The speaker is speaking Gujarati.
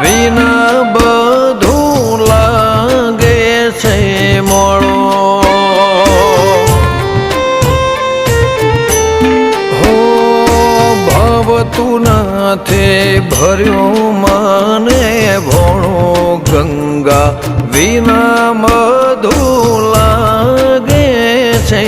વિના બધું લાગે છે મોળો હો ભાવતું નથી ભર્યું મને ભોણું ગંગા વિના બધું લાગે છે